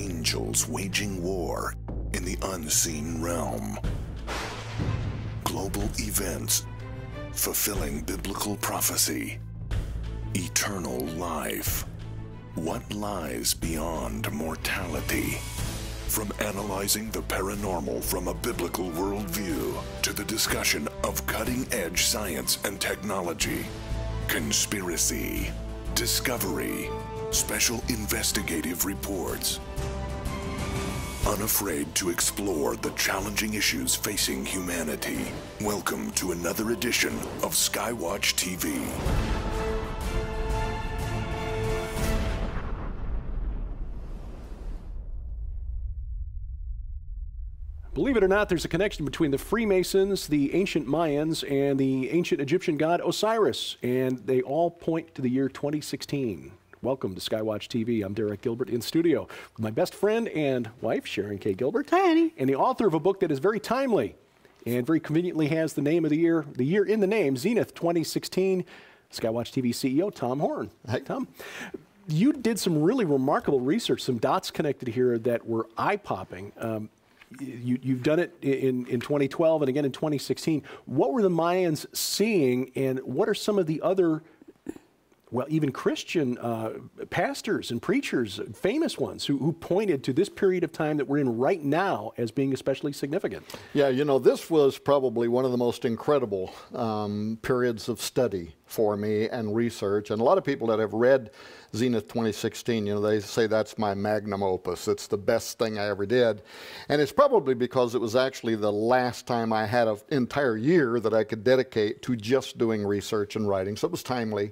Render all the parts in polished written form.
angels waging war in the unseen realm. Global events fulfilling biblical prophecy. Eternal life. What lies beyond mortality? From analyzing the paranormal from a biblical worldview to the discussion of cutting-edge science and technology, conspiracy, discovery, special investigative reports. Unafraid to explore the challenging issues facing humanity. Welcome to another edition of SkyWatch TV. Believe it or not, there's a connection between the Freemasons, the ancient Mayans, and the ancient Egyptian god Osiris, and they all point to the year 2016. Welcome to SkyWatch TV. I'm Derek Gilbert in studio with my best friend and wife, Sharon K. Gilbert. Hi, honey. And the author of a book that is very timely and very conveniently has the name of the year in the name, Zenith 2016, SkyWatch TV CEO, Tom Horn. Hi, Tom. You did some really remarkable research, some dots connected here that were eye-popping. You've done it in 2012 and again in 2016. What were the Mayans seeing, and what are some of the other, well, even Christian pastors and preachers, famous ones, who pointed to this period of time that we're in right now as being especially significant? Yeah, you know, this was probably one of the most incredible periods of study for me and research. And a lot of people that have read Zenith 2016, you know, they say that's my magnum opus. It's the best thing I ever did. And it's probably because it was actually the last time I had an entire year that I could dedicate to just doing research and writing. So it was timely.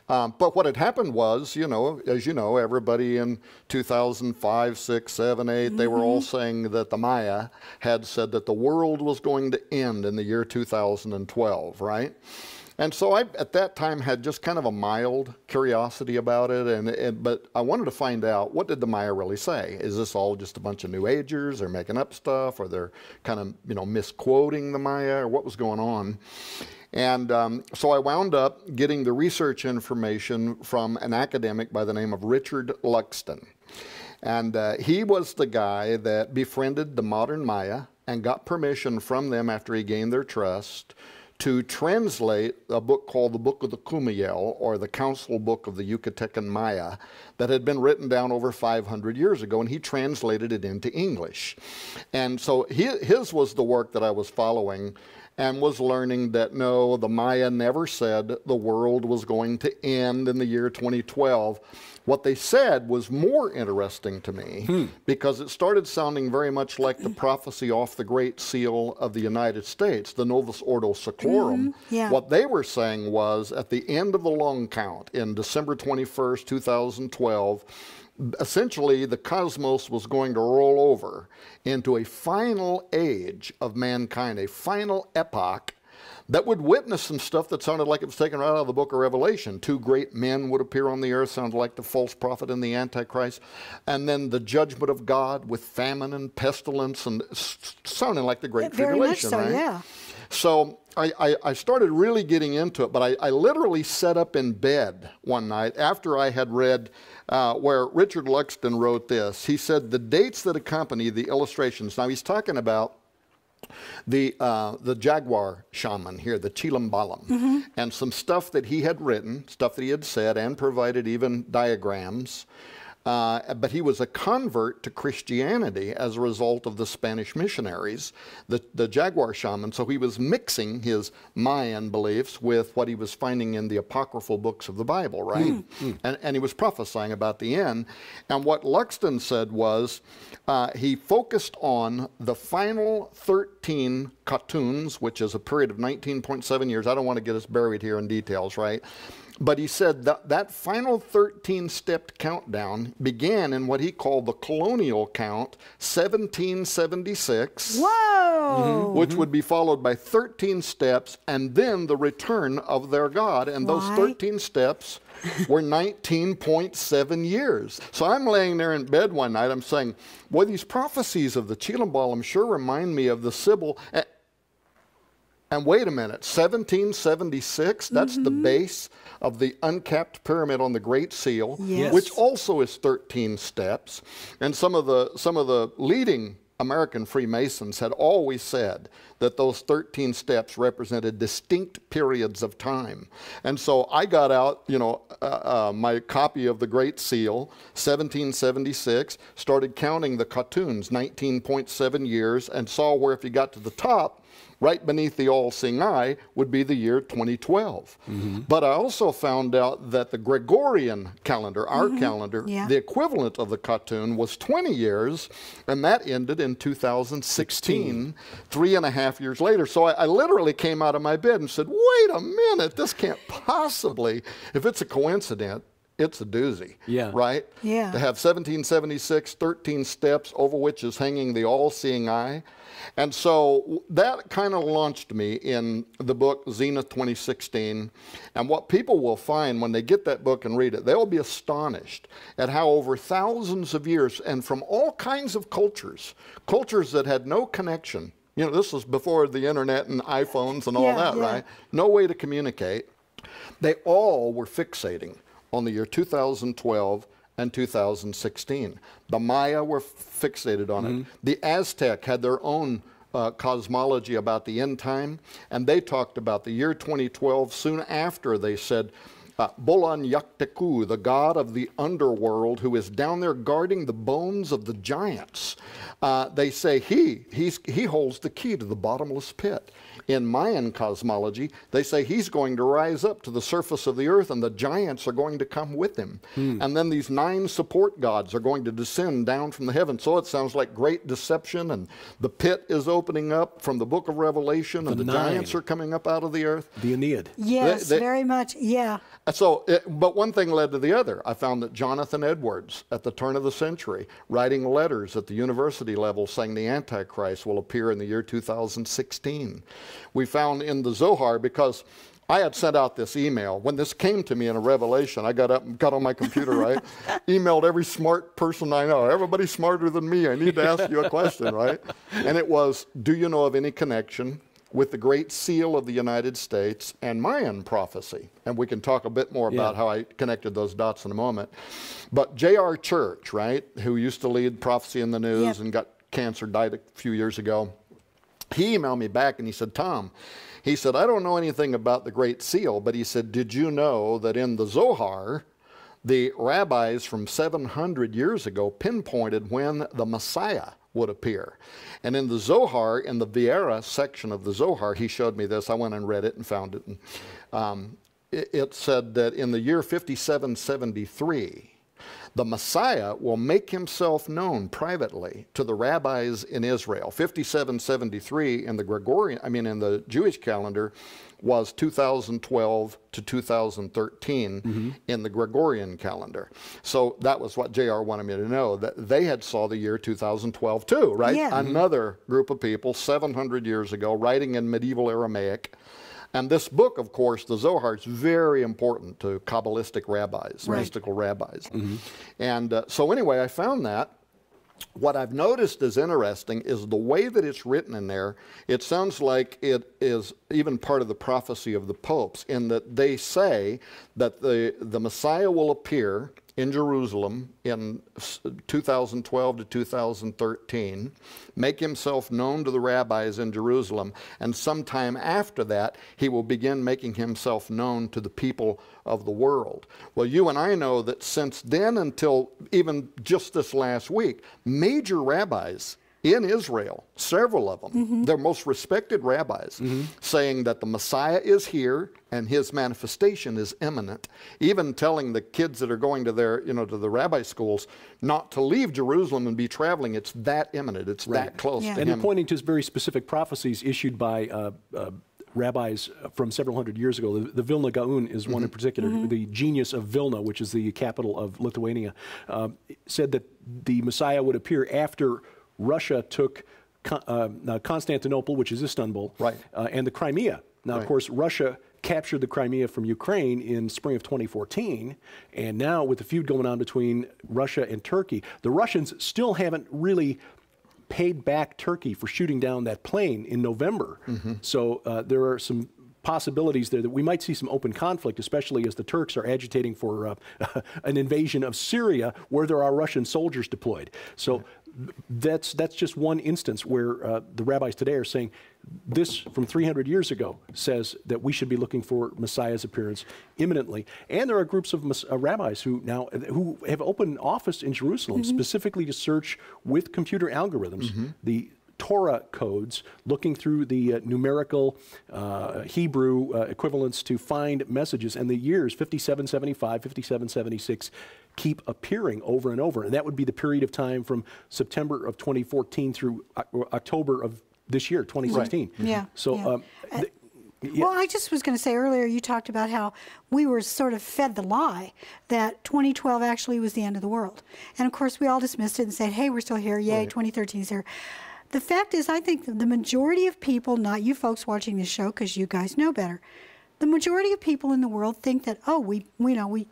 But what had happened was, you know, as you know, everybody in 2005, 6, 7, 8, they were all saying that the Maya had said that the world was going to end in the year 2012, right? And so I, at that time, had just kind of a mild curiosity about it, but I wanted to find out, what did the Maya really say? Is this all just a bunch of New Agers? They're making up stuff, or they're kind of, you know, misquoting the Maya, or what was going on? And so I wound up getting the research information from an academic by the name of Richard Luxton. And he was the guy that befriended the modern Maya and got permission from them after he gained their trust to translate a book called the Book of the Kumiel, or the Council Book of the Yucatecan Maya, that had been written down over 500 years ago, and he translated it into English. And so his was the work that I was following, and was learning that no, the Maya never said the world was going to end in the year 2012. What they said was more interesting to me because it started sounding very much like the prophecy off the Great Seal of the United States, the Novus Ordo Seclorum. Yeah. What they were saying was, at the end of the long count in December 21st, 2012, essentially the cosmos was going to roll over into a final age of mankind, a final epoch that would witness some stuff that sounded like it was taken right out of the book of Revelation. Two great men would appear on the earth, sounded like the false prophet and the Antichrist. And then the judgment of God with famine and pestilence, and sounding like the Great Tribulation, very much so, right? yeah. So I started really getting into it, but I literally sat up in bed one night after I had read where Richard Luxton wrote this. He said, the dates that accompany the illustrations, now he's talking about the jaguar shaman here, the Chilambalam, and some stuff that he had written, stuff that he had said, and provided even diagrams. But he was a convert to Christianity as a result of the Spanish missionaries, the jaguar shaman. So he was mixing his Mayan beliefs with what he was finding in the apocryphal books of the Bible, right? And he was prophesying about the end. And what Luxton said was, he focused on the final 13 Katuns, which is a period of 19.7 years. I don't want to get us buried here in details, right? But he said that final 13-stepped countdown began in what he called the colonial count, 1776. Whoa! Which would be followed by 13 steps and then the return of their God. And those 13 steps were 19.7 years. So I'm laying there in bed one night, I'm saying, boy, these prophecies of the Chilambalam sure remind me of the Sibyl. And wait a minute, 1776, that's the base of the uncapped pyramid on the Great Seal, Yes. which also is 13 steps. And some of the leading American Freemasons had always said that those 13 steps represented distinct periods of time. And so I got out, my copy of the Great Seal, 1776, started counting the cartoons, 19.7 years, and saw where if you got to the top, right beneath the all-seeing eye would be the year 2012. But I also found out that the Gregorian calendar, our calendar, the equivalent of the cartoon was 20 years, and that ended in 2016, 3.5 years later. So I literally came out of my bed and said, wait a minute, this can't possibly, if it's a coincidence, it's a doozy, right? Yeah. To have 1776, 13 steps over which is hanging the all-seeing eye. And so that kind of launched me in the book Zenith 2016. And what people will find when they get that book and read it, they'll be astonished at how over thousands of years and from all kinds of cultures that had no connection. This was before the internet and iPhones and all that, right? No way to communicate. They all were fixating on the year 2012 and 2016. The Maya were fixated on it. The Aztec had their own cosmology about the end time, and they talked about the year 2012. Soon after, they said, Bolan Yakteku, the god of the underworld, who is down there guarding the bones of the giants. They say he holds the key to the bottomless pit. In Mayan cosmology, they say he's going to rise up to the surface of the earth and the giants are going to come with him. And then these 9 support gods are going to descend down from the heavens. So it sounds like great deception, and the pit is opening up from the book of Revelation, and the giants are coming up out of the earth. The Aeneid. Yes, very much, So, but one thing led to the other. I found that Jonathan Edwards, at the turn of the century, writing letters at the university level saying the Antichrist will appear in the year 2016. We found in the Zohar, because I had sent out this email. When this came to me in a revelation, I got up and got on my computer, right? Emailed every smart person I know. Everybody's smarter than me. I need to ask you a question, right? And it was, do you know of any connection with the Great Seal of the United States and Mayan prophecy? And we can talk a bit more about how I connected those dots in a moment. But J.R. Church, right, who used to lead Prophecy in the News and got cancer, died a few years ago, he emailed me back and he said, Tom, he said, I don't know anything about the Great Seal, but he said, did you know that in the Zohar, the rabbis from 700 years ago pinpointed when the Messiah would appear? And in the Zohar, in the Vieira section of the Zohar, he showed me this. I went and read it and found it. And, it said that in the year 5773, the Messiah will make himself known privately to the rabbis in Israel. 5773 in the Jewish calendar was 2012 to 2013 in the Gregorian calendar. So that was what JR wanted me to know, that they had saw the year 2012 too, right? Another group of people 700 years ago writing in medieval Aramaic. And this book, of course, the Zohar, is very important to Kabbalistic rabbis, mystical rabbis. And so anyway, I found that. What I've noticed is interesting is the way that it's written in there. It sounds like it is even part of the prophecy of the popes, in that they say that the Messiah will appear in Jerusalem in 2012 to 2013, make himself known to the rabbis in Jerusalem, and sometime after that, he will begin making himself known to the people of the world. Well, you and I know that since then until even just this last week, major rabbis in Israel, several of them, their most respected rabbis, saying that the Messiah is here and his manifestation is imminent, even telling the kids that are going to their, to the rabbi schools not to leave Jerusalem and be traveling. It's that imminent. It's that close to him. And they're pointing to very specific prophecies issued by rabbis from several hundred years ago. The Vilna Gaon is one in particular. The genius of Vilna, which is the capital of Lithuania, said that the Messiah would appear after Russia took Constantinople, which is Istanbul, and the Crimea. Now, of course, Russia captured the Crimea from Ukraine in spring of 2014, and now with the feud going on between Russia and Turkey, the Russians still haven't really paid back Turkey for shooting down that plane in November. So there are some possibilities there that we might see some open conflict, especially as the Turks are agitating for an invasion of Syria where there are Russian soldiers deployed. So that's just one instance where the rabbis today are saying this from 300 years ago says that we should be looking for Messiah's appearance imminently. And there are groups of rabbis who have opened office in Jerusalem specifically to search with computer algorithms the Torah codes, looking through the numerical Hebrew equivalents to find messages, and the years 5775, 5776 keep appearing over and over. And that would be the period of time from September of 2014 through October of this year, 2016. Right. Yeah. So, well, I just was going to say earlier, you talked about how we were sort of fed the lie that 2012 actually was the end of the world. And of course, we all dismissed it and said, hey, we're still here. Yay, 2013 is here. The fact is, I think the majority of people, not you folks watching this show because you guys know better, the majority of people in the world think that, oh, we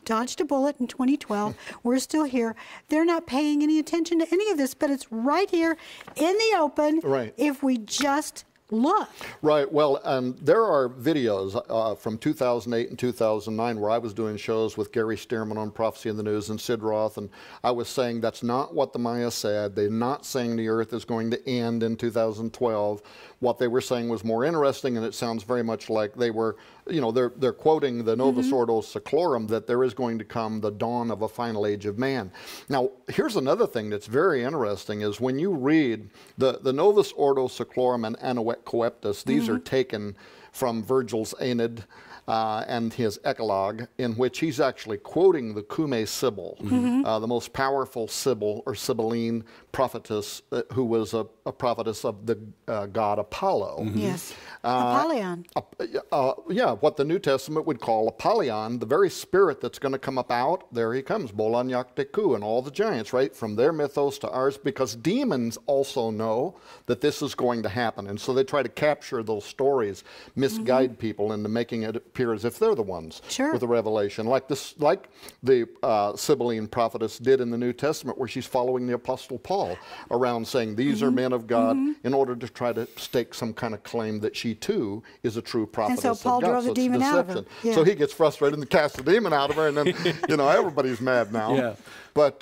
dodged a bullet in 2012, we're still here. They're not paying any attention to any of this, but it's right here in the open if we just look. Right. Well, there are videos from 2008 and 2009 where I was doing shows with Gary Stearman on Prophecy in the News and Sid Roth, and I was saying that's not what the Maya said. They're not saying the earth is going to end in 2012. What they were saying was more interesting, and it sounds very much like they were, you know, they're quoting the Novus Ordo Seclorum, that there is going to come the dawn of a final age of man. Now, here's another thing that's very interesting is when you read the Novus Ordo Seclorum and Anuet Coeptus, these are taken from Virgil's Aeneid and his Eclogue, in which he's actually quoting the Cumae Sibyl, the most powerful Sibyl or Sibylline prophetess who was a prophetess of the god Apollo. Yes, Apollyon. Yeah, what the New Testament would call Apollyon, the very spirit that's going to come up out, there he comes, Bolan Yakteku and all the giants, right, from their mythos to ours, because demons also know that this is going to happen, and so they try to capture those stories, misguide people into making it appear as if they're the ones with the revelation, like the Sibylline prophetess did in the New Testament, where she's following the Apostle Paul around saying these are men of God in order to try to stake some kind of claim that she too is a true prophetess and so Paul of God. drove the demon out of her. Yeah. So he gets frustrated and casts the demon out of her, and then you know everybody's mad now. Yeah. But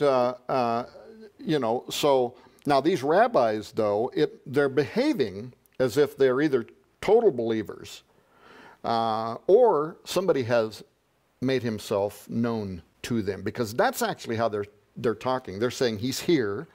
you know, so now these rabbis, though, they're behaving as if they're either total believers or somebody has made himself known to them, because that's actually how they're talking. They're saying he's here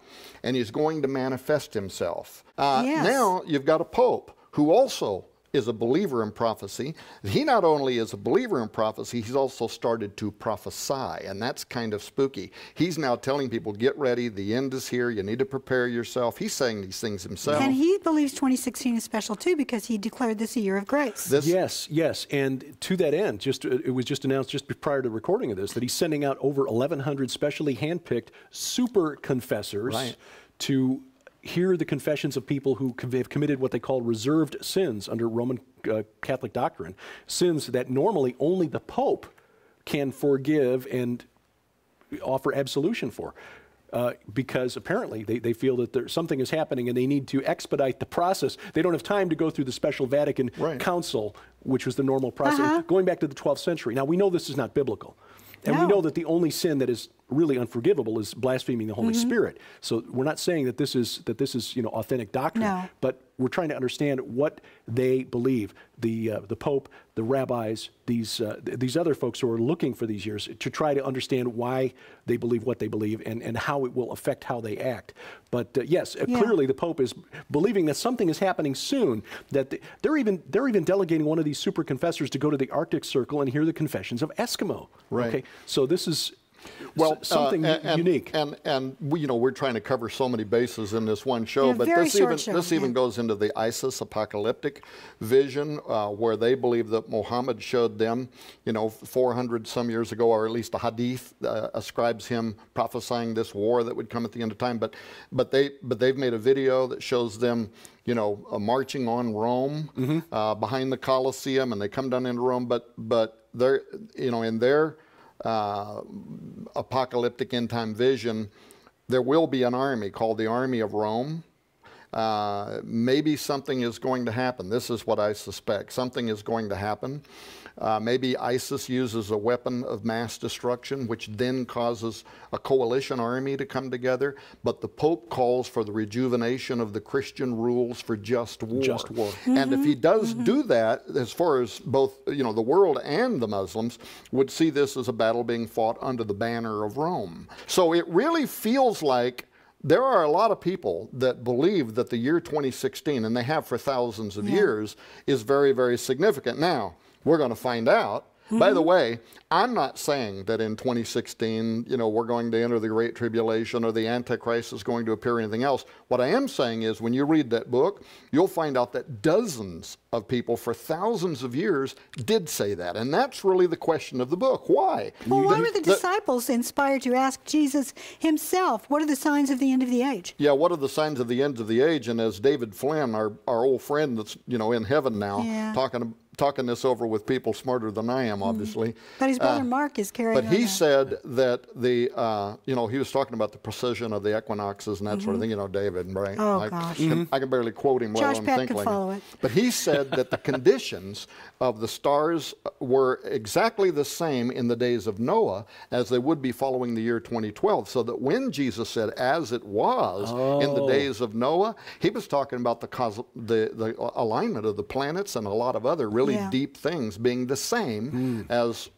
and he's going to manifest himself. Now you've got a pope who also is a believer in prophecy. He not only is a believer in prophecy, he's also started to prophesy, and that's kind of spooky. He's now telling people, get ready, the end is here, you need to prepare yourself. He's saying these things himself. And he believes 2016 is special too, because he declared this a year of grace. Yes, and to that end, it was just announced just prior to the recording of this that he's sending out over 1,100 specially handpicked super confessors to hear the confessions of people who have committed what they call reserved sins under Roman Catholic doctrine, sins that normally only the Pope can forgive and offer absolution for. Because apparently they feel that something is happening and they need to expedite the process. They don't have time to go through the special Vatican Council, which was the normal process, going back to the 12th century. Now, we know this is not biblical. And we know that the only sin that is really unforgivable is blaspheming the Holy Spirit. So we're not saying that this is authentic doctrine, but we're trying to understand what they believe. The Pope, the rabbis, these other folks who are looking for these years to try to understand why they believe what they believe and how it will affect how they act. But clearly the Pope is believing that something is happening soon. That they're even delegating one of these super confessors to go to the Arctic Circle and hear the confessions of Eskimo. Okay, so this is something unique. And we're trying to cover so many bases in this one show, but this even goes into the ISIS apocalyptic vision, where they believe that Muhammad showed them, 400 some years ago, or at least a hadith ascribes him prophesying this war that would come at the end of time. But they've made a video that shows them, marching on Rome behind the Colosseum, and they come down into Rome. But they're, in their apocalyptic end time vision, there will be an army called the Army of Rome, maybe something is going to happen. This is what I suspect. Something is going to happen. Maybe ISIS uses a weapon of mass destruction, which then causes a coalition army to come together. But the Pope calls for the rejuvenation of the Christian rules for just war. Just war. And if he does do that, as far as both, you know, the world and the Muslims would see this as a battle being fought under the banner of Rome. So it really feels like there are a lot of people that believe that the year 2016, and they have for thousands of years, is very, very significant. Now, we're going to find out. By the way, I'm not saying that in 2016, you know, we're going to enter the Great Tribulation or the Antichrist is going to appear or anything else. What I am saying is when you read that book, you'll find out that dozens of people for thousands of years did say that. And that's really the question of the book. Why? Well, why were the disciples inspired to ask Jesus himself, what are the signs of the end of the age? Yeah, what are the signs of the end of the age? And as David Flynn, our old friend that's, you know, in heaven now, talking this over with people smarter than I am, obviously. But his brother Mark is carrying on. But he said that the, you know, he was talking about the precision of the equinoxes and that sort of thing. You know, David, right? Oh, gosh. I can barely quote him well. Josh Peck could follow it. But he said that the conditions of the stars were exactly the same in the days of Noah as they would be following the year 2012. So that when Jesus said, as it was in the days of Noah, he was talking about the alignment of the planets and a lot of other really deep things being the same as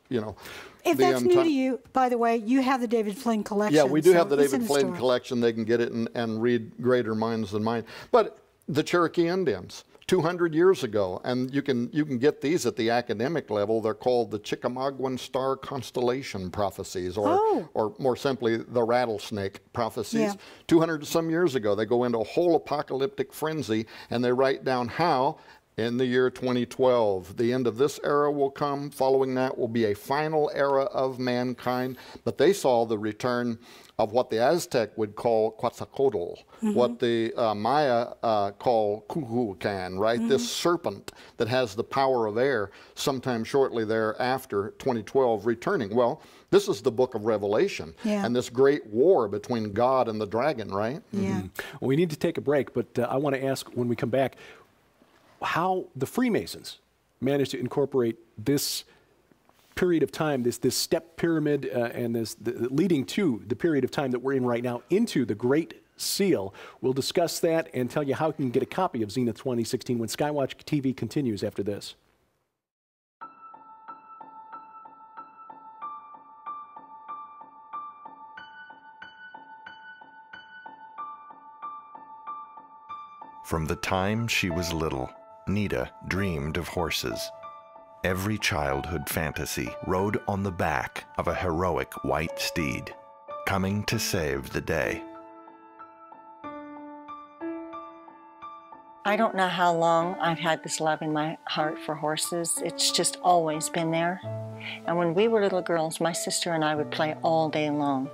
you know. If that's new to you, by the way, you have the David Flynn collection. Yeah, we do have the David Flynn collection. They can get it and read greater minds than mine. But the Cherokee Indians, 200 years ago, and you can get these at the academic level. They're called the Chickamauguan Star Constellation Prophecies, or more simply, the Rattlesnake Prophecies. 200 some years ago, they go into a whole apocalyptic frenzy, and they write down how in the year 2012, the end of this era will come. Following that will be a final era of mankind. But they saw the return of what the Aztec would call Quetzalcoatl, what the Maya call Kukulkan, right? This serpent that has the power of air, sometime shortly thereafter, 2012, returning. Well, this is the book of Revelation and this great war between God and the dragon, right? Yeah. Well, we need to take a break, but I want to ask when we come back, how the Freemasons managed to incorporate this period of time, this step pyramid, and leading to the period of time that we're in right now into the Great Seal. We'll discuss that and tell you how you can get a copy of Zenith 2016 when SkyWatch TV continues after this. From the time she was little, Nita dreamed of horses. Every childhood fantasy rode on the back of a heroic white steed, coming to save the day. I don't know how long I've had this love in my heart for horses. It's just always been there. And when we were little girls, my sister and I would play all day long.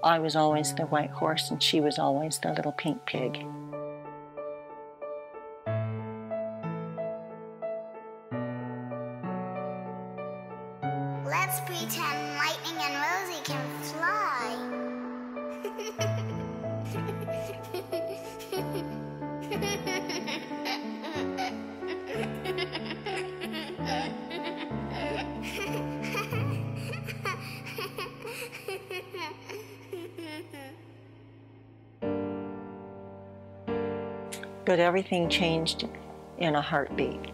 I was always the white horse and she was always the little pink pig. Let's pretend Lightning and Rosie can fly. But everything changed in a heartbeat.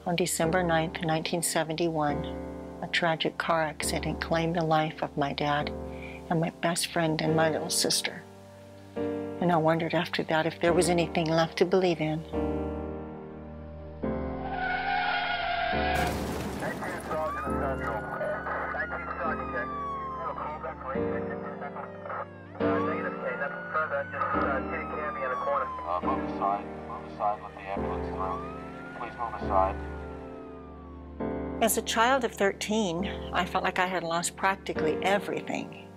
On December 9th, 1971, a tragic car accident claimed the life of my dad and my best friend and my little sister. And I wondered after that if there was anything left to believe in. Move aside, let the ambulance through. Please move aside. As a child of 13, I felt like I had lost practically everything.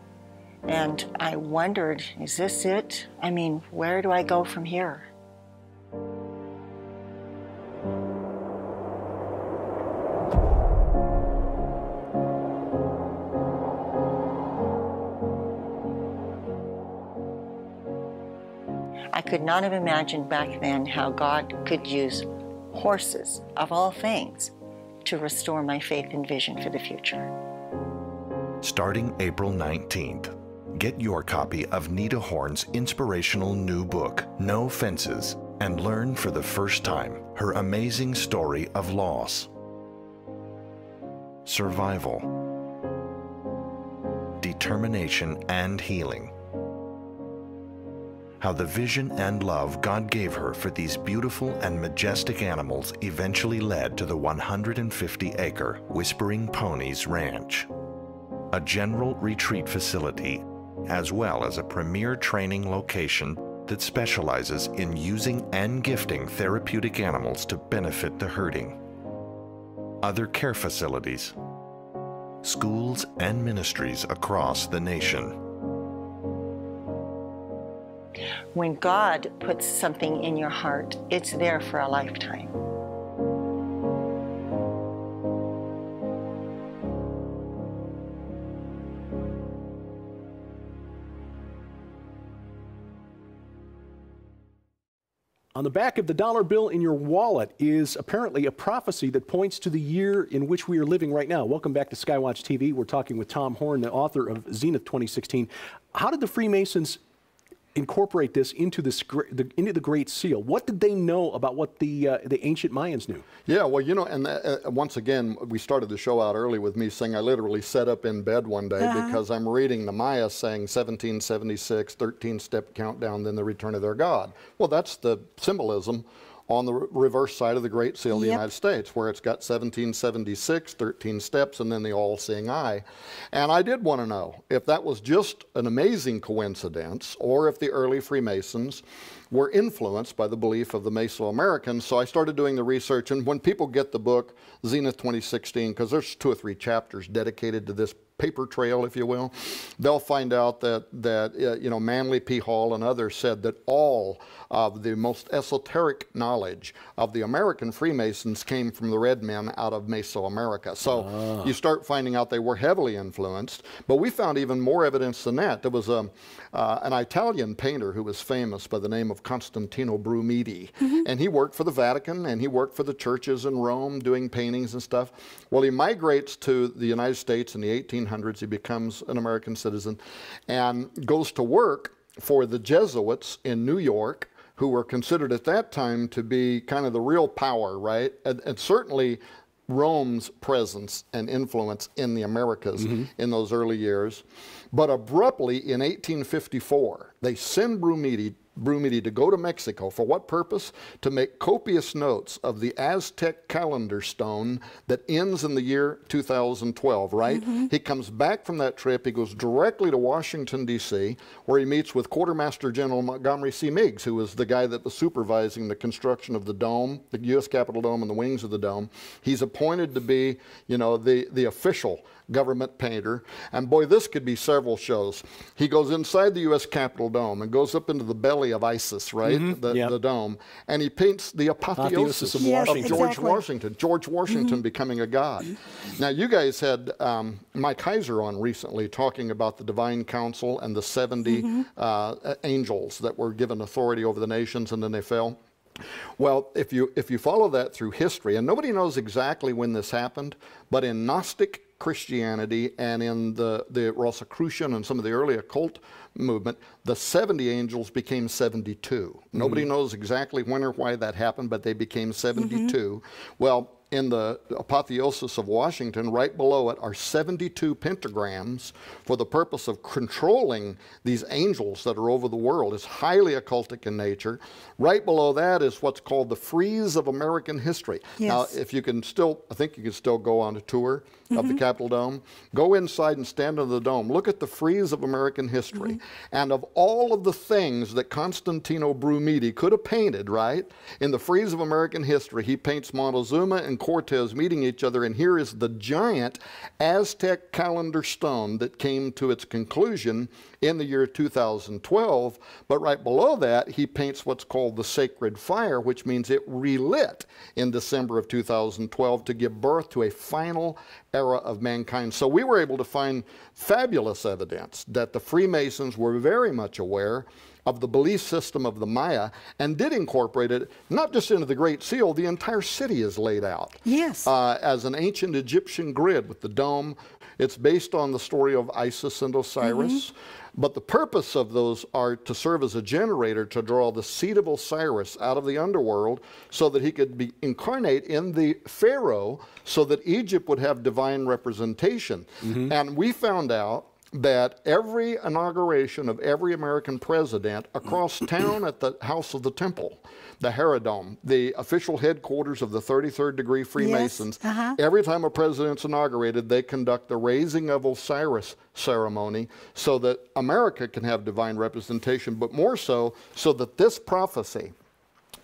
And I wondered, is this it? I mean, where do I go from here? I could not have imagined back then how God could use horses, of all things, to restore my faith and vision for the future. Starting April 19th, get your copy of Nita Horn's inspirational new book, No Fences, and learn for the first time her amazing story of loss, survival, determination, and healing. How the vision and love God gave her for these beautiful and majestic animals eventually led to the 150-acre Whispering Ponies Ranch, a general retreat facility, as well as a premier training location that specializes in using and gifting therapeutic animals to benefit the herding. Other care facilities, schools, and ministries across the nation. When God puts something in your heart, it's there for a lifetime. On the back of the dollar bill in your wallet is apparently a prophecy that points to the year in which we are living right now. Welcome back to SkyWatch TV. We're talking with Tom Horn, the author of Zenith 2016. How did the Freemasons incorporate this into the Great Seal? What did they know about what the ancient Mayans knew? Yeah, well, you know, and once again, we started the show out early with me saying I literally sat up in bed one day because I'm reading the Maya saying 1776, 13-step countdown, then the return of their God. Well, that's the symbolism on the reverse side of the Great Seal of the United States, where it's got 1776, 13 steps, and then the all-seeing eye. And I did want to know if that was just an amazing coincidence or if the early Freemasons were influenced by the belief of the Mesoamericans. So I started doing the research, and when people get the book, Zenith 2016, because there's 2 or 3 chapters dedicated to this paper trail, if you will, they'll find out that you know, Manly P. Hall and others said that all of the most esoteric knowledge of the American Freemasons came from the red men out of Mesoamerica. So you start finding out they were heavily influenced, but we found even more evidence than that. There was an Italian painter who was famous by the name of Constantino Brumidi, and he worked for the Vatican and he worked for the churches in Rome doing paintings and stuff. Well, he migrates to the United States in the 1800s. He becomes an American citizen and goes to work for the Jesuits in New York, who were considered at that time to be kind of the real power, right? And certainly Rome's presence and influence in the Americas in those early years. But abruptly in 1854, they send Brumidi to go to Mexico. For what purpose? To make copious notes of the Aztec calendar stone that ends in the year 2012, right? He comes back from that trip. He goes directly to Washington, D.C., where he meets with Quartermaster General Montgomery C. Meigs, who was the guy that was supervising the construction of the dome, the U.S. Capitol Dome and the wings of the dome. He's appointed to be, you know, the official government painter. And boy, this could be several shows. He goes inside the U.S. Capitol Dome and goes up into the belly of Isis, right? The dome. And he paints the apotheosis of George Washington. George Washington becoming a god. Now, you guys had Mike Heiser on recently talking about the divine council and the 70 angels that were given authority over the nations and then they fell. Well, if you follow that through history, and nobody knows exactly when this happened, but in Gnostic Christianity and in the Rosicrucian and some of the early occult movement, the 70 angels became 72. Nobody knows exactly when or why that happened, but they became 72. Well, in the apotheosis of Washington, right below it are 72 pentagrams for the purpose of controlling these angels that are over the world. It's highly occultic in nature. Right below that is what's called the frieze of American history. Now, if you can still, I think you can still go on a tour of the Capitol Dome. Go inside and stand under the dome. Look at the frieze of American history. And of all of the things that Constantino Brumidi could have painted, right, in the frieze of American history, he paints Montezuma and Cortez meeting each other, and here is the giant Aztec calendar stone that came to its conclusion in the year 2012. But right below that, he paints what's called the sacred fire, which means it relit in December of 2012 to give birth to a final era of mankind. So we were able to find fabulous evidence that the Freemasons were very much aware of the belief system of the Maya, and did incorporate it not just into the Great Seal. The entire city is laid out as an ancient Egyptian grid with the dome. It's based on the story of Isis and Osiris. But the purpose of those are to serve as a generator to draw the seed of Osiris out of the underworld so that he could be incarnate in the Pharaoh so that Egypt would have divine representation. And we found out that every inauguration of every American president across town at the House of the Temple, the Herodome, the official headquarters of the 33rd degree Freemasons, every time a president's inaugurated, they conduct the raising of Osiris ceremony so that America can have divine representation, but more so that this prophecy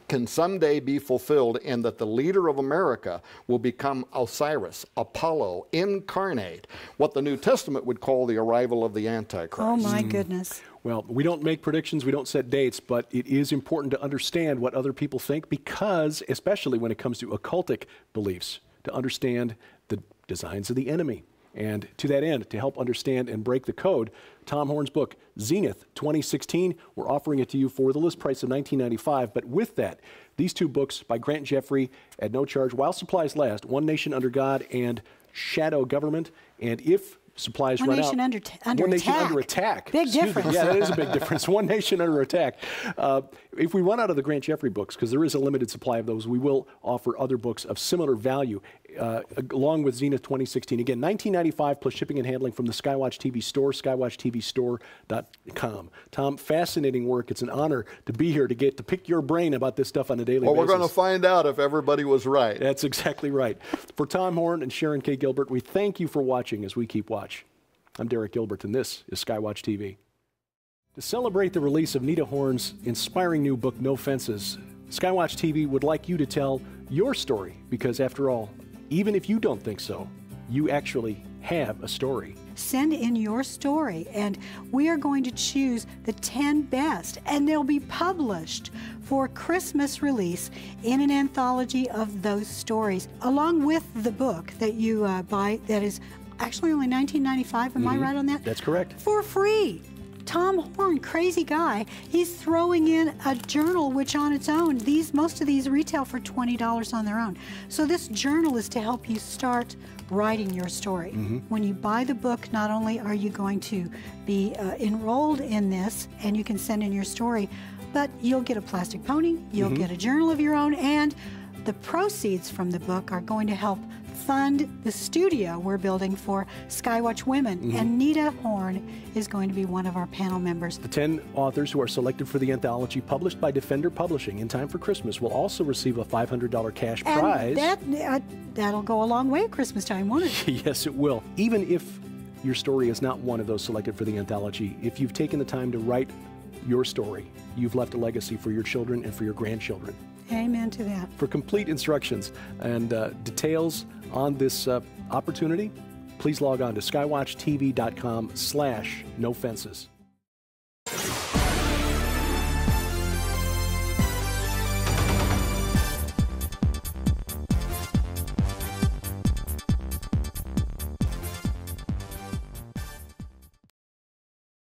can someday be fulfilled and that the leader of America will become Osiris, Apollo, incarnate, what the New Testament would call the arrival of the Antichrist. Oh my goodness. Well, we don't make predictions, we don't set dates, but it is important to understand what other people think because, especially when it comes to occultic beliefs, to understand the designs of the enemy. And to that end, to help understand and break the code, Tom Horn's book, Zenith 2016, we're offering it to you for the list price of $19.95. But with that, these two books by Grant Jeffrey at no charge while supplies last, One Nation Under God and Shadow Government. And if supplies run out. One Nation Under Attack. Big difference. Yeah, that is a big difference. One Nation Under Attack. If we run out of the Grant Jeffrey books, because there is a limited supply of those, we will offer other books of similar value, along with Zenith 2016. Again, $19.95 plus shipping and handling from the SkyWatch TV store, skywatchtvstore.com. Tom, fascinating work. It's an honor to be here to get to pick your brain about this stuff on a daily basis. Well, we're going to find out if everybody was right. That's exactly right. For Tom Horn and Sharon K. Gilbert, we thank you for watching as we keep watch. I'm Derek Gilbert, and this is SkyWatch TV. To celebrate the release of Nita Horn's inspiring new book, No Fences, SkyWatch TV would like you to tell your story, because after all, even if you don't think so, you actually have a story. Send in your story, and we are going to choose the 10 best, and they'll be published for Christmas release in an anthology of those stories, along with the book that you buy that is actually only $19.95. Am I right on that? That's correct. For free. Tom Horn, crazy guy, he's throwing in a journal which on its own, most of these retail for $20 on their own. So this journal is to help you start writing your story. When you buy the book, not only are you going to be enrolled in this and you can send in your story, but you'll get a plastic pony, you'll get a journal of your own, and the proceeds from the book are going to help fund the studio we're building for Skywatch Women, and Nita Horn is going to be one of our panel members. The 10 authors who are selected for the anthology, published by Defender Publishing in time for Christmas, will also receive a $500 cash prize. That'll go a long way at Christmas time, won't it? Yes, it will. Even if your story is not one of those selected for the anthology, if you've taken the time to write your story, you've left a legacy for your children and for your grandchildren. Amen to that. For complete instructions and details on this opportunity, please log on to skywatchtv.com/nofences.